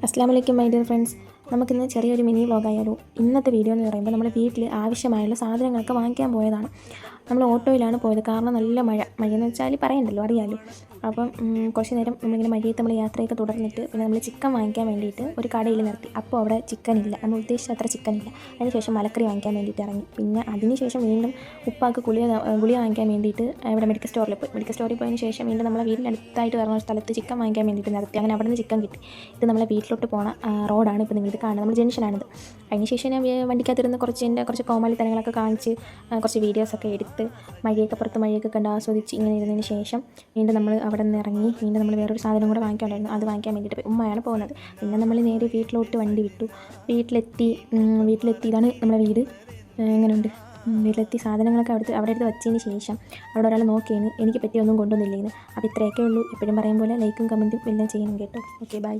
അസ്സലാമു അലൈക്കും my dear friends. നമുക്കിന്ന് ചെറിയൊരു മിനി വ്ളോഗായാലോ. ഇന്നത്തെ വീഡിയോ എന്ന് പറയുമ്പോൾ നമ്മുടെ വീട്ടിൽ ആവശ്യമായുള്ള സാധനങ്ങളൊക്കെ വാങ്ങിക്കാൻ പോയതാണ്. നമ്മൾ ഓട്ടോയിലാണ് പോയത്. കാരണം നല്ല മഴയെന്ന് വെച്ചാൽ പറയണ്ടല്ലോ, അറിയാമല്ലോ. അപ്പം കുറച്ച് നേരം നമ്മളിങ്ങനെ മഴയത്ത് നമ്മൾ യാത്രയൊക്കെ തുടർന്നിട്ട് പിന്നെ നമ്മൾ ചിക്കൻ വാങ്ങിക്കാൻ വേണ്ടിയിട്ട് ഒരു കടയിൽ നിർത്തി. അപ്പോൾ അവിടെ ചിക്കൻ ഇല്ല, നമ്മൾ ഉദ്ദേശിച്ച അത്ര ചിക്കൻ ഇല്ല. അതിനുശേഷം മലക്കറി വാങ്ങിക്കാൻ വേണ്ടിയിട്ട് ഇറങ്ങി. പിന്നെ അതിനുശേഷം വീണ്ടും ഉപ്പാക്ക് ഗുളിക വാങ്ങിക്കാൻ വേണ്ടിയിട്ട് ഇവിടെ മെഡിക്കൽ സ്റ്റോറിൽ പോയി. മെഡിക്കൽ സ്റ്റോറിൽ പോയതിന് ശേഷം വീണ്ടും നമ്മളെ വീടിൻ്റെ അടുത്തായിട്ട് വരുന്ന സ്ഥലത്ത് ചിക്കൻ വാങ്ങിക്കാൻ വേണ്ടിയിട്ട് നിർത്തി. അങ്ങനെ അവിടെ നിന്ന് ചിക്കൻ കിട്ടി. ഇത് നമ്മളെ വീട്ടിലോട്ട് പോണ റോഡാണ് ഇപ്പോൾ നിങ്ങളിത് കാണുന്നത്. നമ്മുടെ ജംഗ്ഷനാണിത്. അതിനുശേഷം ഞാൻ വണ്ടിക്കകത്തിരുന്ന് കുറച്ച് കോമാളിത്തരങ്ങളൊക്കെ കാണിച്ച് കുറച്ച് വീഡിയോസൊക്കെ എടുത്ത് മഴയൊക്കെ കണ്ട് ആസ്വദിച്ച് ഇങ്ങനെ ഇരുന്നതിന് ശേഷം വീണ്ടും നമ്മൾ അവിടെ നിന്ന് ഇറങ്ങി. വീണ്ടും നമ്മൾ വേറൊരു സാധനം കൂടെ വാങ്ങിക്കാനുണ്ടായിരുന്നു. അത് വാങ്ങിക്കാൻ വേണ്ടിയിട്ട് പോയി. ഉമ്മയാണ് പോകുന്നത്. പിന്നെ നമ്മൾ നേരെ വീട്ടിലോട്ട് വണ്ടി വിട്ടു. വീട്ടിലെത്തി. ഇതാണ് നമ്മുടെ വീട്. എങ്ങനെയുണ്ട്? വീട്ടിലെത്തി സാധനങ്ങളൊക്കെ അവിടെ എടുത്ത് വെച്ചതിന് ശേഷം അവിടെ ഒരാൾ നോക്കിയാണ് എനിക്ക് പറ്റിയൊന്നും കൊണ്ടുവന്നില്ലേന്ന്. അപ്പോൾ ഇത്രയൊക്കെ ഉള്ളൂ. എപ്പോഴും പറയും പോലെ ലൈക്കും കമൻറ്റും എല്ലാം ചെയ്യണം കേട്ടോ. Okay, by.